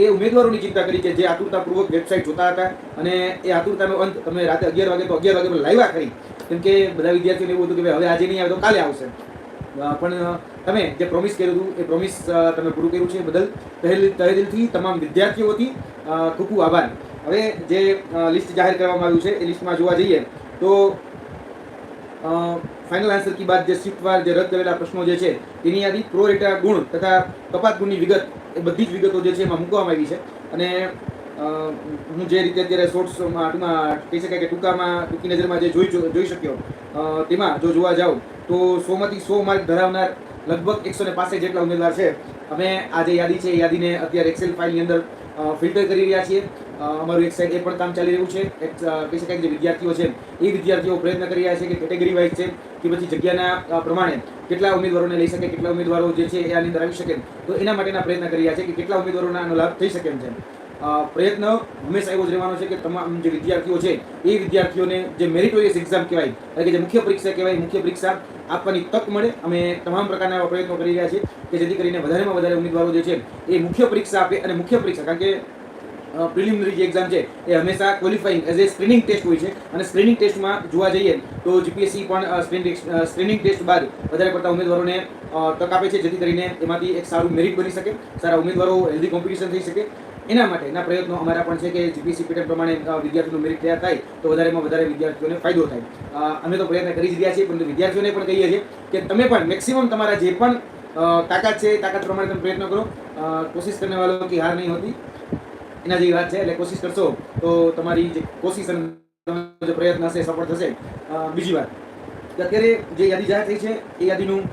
એ ઉમેદવારોની ચિંતા કરી કે જે આતુરતાપૂર્વક વેબસાઇટ જોતા હતા અને એ આતુરતાનો અંત તમે રાતે 11 વાગે તો 11 વાગે પર લાવ્યા કરી, કેમ કે બધા વિદ્યાર્થીઓને એવું હતું કે હવે આજે નહીં આવે તો કાલે આવશે. પણ તમે જે પ્રોમિસ કર્યું હતું એ પ્રોમિસ તમે પૂરું કર્યું છે, બદલ તહે દિલથી તમામ વિદ્યાર્થીઓથી ખૂબ ખૂબ આભાર. હવે જે લિસ્ટ જાહેર કરવામાં આવ્યું છે એ લિસ્ટમાં જોવા જઈએ તો ફાઇનલ આન્સર કી બાદ જે શિફ્ટવાર જે રદ કરેલા પ્રશ્નો જે છે તેની યાદી, પ્રો રેટા ગુણ તથા કપાત ગુણની વિગત, એ બધી જ વિગતો જે છે એમાં મૂકવામાં આવી છે. અને હું જે રીતે અત્યારે શોર્ટ્સમાં કહી શકાય કે ટૂંકી નજરમાં જે જોઈ શક્યો તેમાં જો જોવા જાઓ તો 100માંથી 100 માર્ક ધરાવનાર લગભગ 165 જેટલા ઉમેદવાર છે. અમે આ જે યાદી છે એ યાદીને અત્યારે એક્સેલ ફાઇલની અંદર ફિલ્ટર કરી રહ્યા છીએ. અમારું એક સાઈડ એ પણ કામ ચાલી રહ્યું છે. કહી શકાય કે જે વિદ્યાર્થીઓ છે એ વિદ્યાર્થીઓ પ્રયત્ન કરી રહ્યા છે કે કેટેગરી વાઇઝ છે કે પછી જગ્યાના પ્રમાણે કેટલા ઉમેદવારોને લઈ શકે, કેટલા ઉમેદવારો જે છે એ આની અંદર આવી શકે, તો એના માટેના પ્રયત્ન કરી રહ્યા છે કે કેટલા ઉમેદવારોના આનો લાભ થઈ શકે એમ છે. પ્રયત્ન હંમેશા એવો જ રહેવાનો છે કે તમામ જે વિદ્યાર્થીઓ છે એ વિદ્યાર્થીઓને જે મેરિટોરિયસ એક્ઝામ કહેવાય, એટલે કે જે મુખ્ય પરીક્ષા કહેવાય, મુખ્ય પરીક્ષા આપવાની તક મળે. અમે તમામ પ્રકારના એવા પ્રયત્નો કરી રહ્યા છીએ કે જેથી કરીને વધારેમાં વધારે ઉમેદવારો જે છે એ મુખ્ય પરીક્ષા આપે. અને મુખ્ય પરીક્ષા, કારણ કે પ્રિલિમિનરી જે એક્ઝામ છે એ હંમેશા qualifying as a screening test હોય છે. અને સ્ક્રીનિંગ ટેસ્ટમાં જોવા જઈએ તો જીપીએસસી પણ સ્ક્રીનિંગ ટેસ્ટ બાદ વધારે પડતા ઉમેદવારોને તક આપે છે, જેથી કરીને એમાંથી એક સારું મેરિટ બની શકે, સારા ઉમેદવારો, હેલ્ધી કોમ્પિટિશન થઈ શકે. એના માટેના પ્રયત્નો અમારા પણ છે કે જીપીએસસી પેટર્ન પ્રમાણે વિદ્યાર્થીનું મેરિટ તૈયાર થાય તો વધારેમાં વધારે વિદ્યાર્થીઓને ફાયદો થાય. અમે તો પ્રયત્ન કરી જ રહ્યા છીએ, પરંતુ વિદ્યાર્થીઓને પણ કહીએ છીએ કે તમે પણ મેક્સિમમ તમારા જે પણ તાકાત છે તાકાત પ્રમાણે તમે પ્રયત્ન કરો. કોશિશ કરને વાલો કી હાર નહીં હોતી, એના જેવી વાત છે. એટલે કોશિશ કરશો તો તમારી જે કોશિશ અને જે પ્રયત્ન હશે સફળ થશે. બીજી વાત કે અત્યારે જે યાદી જાહેર થઈ છે એ યાદીનું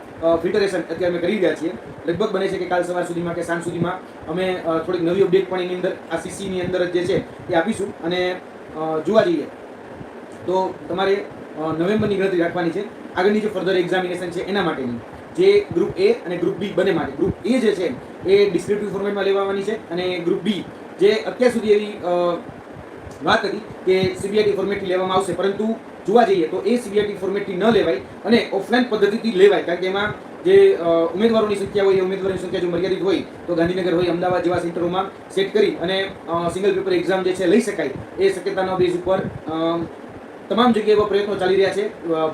ફિલ્ટરેશન અત્યારે અમે કરી રહ્યા છીએ. લગભગ બને છે કે કાલ સવાર સુધીમાં કે સાંજ સુધીમાં અમે થોડીક નવી અપડેટ પણ એની અંદર આ સીસીની અંદર જે છે એ આપીશું. અને જોવા જઈએ તો તમારે નવેમ્બરની ગણતરી રાખવાની છે આગળની જે ફર્ધર એક્ઝામિનેશન છે એના માટેની, જે ગ્રુપ એ અને ગ્રુપ બી બંને માટે. ગ્રુપ એ જે છે એ ડિસ્ક્રિપ્ટિવ ફોર્મેટમાં લેવાની છે, અને ગ્રુપ બી જે અત્યાર સુધી એવી વાત હતી કે સીબીઆઈટી ફોર્મેટથી લેવામાં આવશે, પરંતુ જોવા જઈએ તો એ સીબીઆઈટી ફોર્મેટથી ન લેવાય અને ઓફલાઈન પદ્ધતિથી લેવાય. કારણ કે એમાં જે ઉમેદવારોની સંખ્યા હોય એ ઉમેદવારોની સંખ્યા જો મર્યાદિત હોય તો ગાંધીનગર હોય, અમદાવાદ જેવા સેન્ટરોમાં સેટ કરી અને સિંગલ પેપર એક્ઝામ જે છે લઈ શકાય. એ શક્યતાના બેઝ ઉપર તમામ જગ્યાએ એવા પ્રયત્નો ચાલી રહ્યા છે.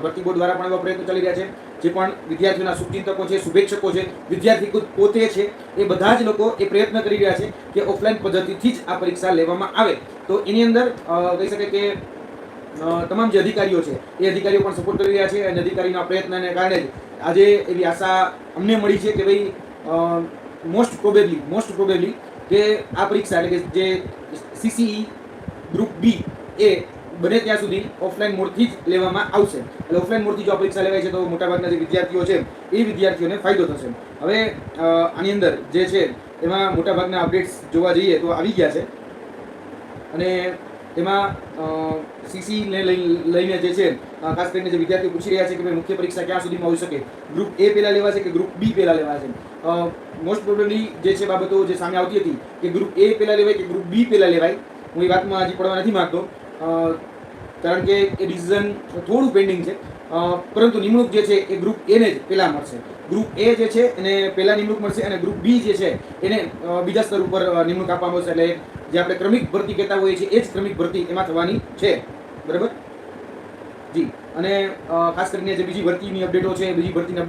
ભરતી બોર્ડ દ્વારા પણ એવા પ્રયત્નો ચાલી રહ્યા છે. જે પણ વિદ્યાર્થીઓના શુભચિંતકો છે, શુભેચ્છકો છે, વિદ્યાર્થી પોતે છે, એ બધા જ લોકો એ પ્રયત્ન કરી રહ્યા છે કે ઓફલાઈન પદ્ધતિથી જ આ પરીક્ષા લેવામાં આવે. તો એની અંદર કહી શકાય કે તમામ જે અધિકારીઓ છે એ અધિકારીઓ પણ સપોર્ટ કરી રહ્યા છે. અને અધિકારીના પ્રયત્નને કારણે જ આજે એવી આશા અમને મળી છે કે ભાઈ મોસ્ટ પ્રોબેબલી કે આ પરીક્ષા એટલે કે જે સીસીઈ ગ્રુપ બી એ બને ત્યાં સુધી ઓફલાઈન મોડથી જ લેવામાં આવશે. એટલે ઓફલાઈન મોડથી જો આ પરીક્ષા લેવાય છે તો મોટાભાગના જે વિદ્યાર્થીઓ છે એ વિદ્યાર્થીઓને ફાયદો થશે. હવે આની અંદર જે છે એમાં મોટાભાગના અપડેટ્સ જોવા જઈએ તો આવી ગયા છે. અને તેમાં સીસીને લઈને જે છે ખાસ કરીને જે વિદ્યાર્થીઓ પૂછી રહ્યા છે કે ભાઈ મુખ્ય પરીક્ષા ક્યાં સુધીમાં હોઈ શકે, ગ્રુપ એ પહેલાં લેવાશે કે ગ્રુપ બી પહેલાં લેવાશે. મોસ્ટ પ્રોબેબલી જે છે બાબતો જે સામે આવતી હતી કે ગ્રુપ એ પહેલાં લેવાય કે ગ્રુપ બી પહેલાં લેવાય, હું એ વાતમાં હજી પડવા નથી માગતો, કારણ કે એ ડિસિઝન થોડું પેન્ડિંગ છે. પરંતુ નિમણૂક જે છે એ ગ્રુપ એને જ પહેલાં મળશે. ગ્રુપ એ જે છે એને પહેલાં નિમણૂક મળશે અને ગ્રુપ બી જે છે એને બીજા સ્તર ઉપર નિમણૂક આપવામાં આવશે. એટલે જે આપણે ક્રમિક ભરતી કહેતા હોઈએ છીએ એ જ ક્રમિક ભરતી એમાં થવાની છે. બરાબર જી. અને ખાસ કરીને જે બીજી ભરતીની અપડેટો છે, બીજી ભરતીની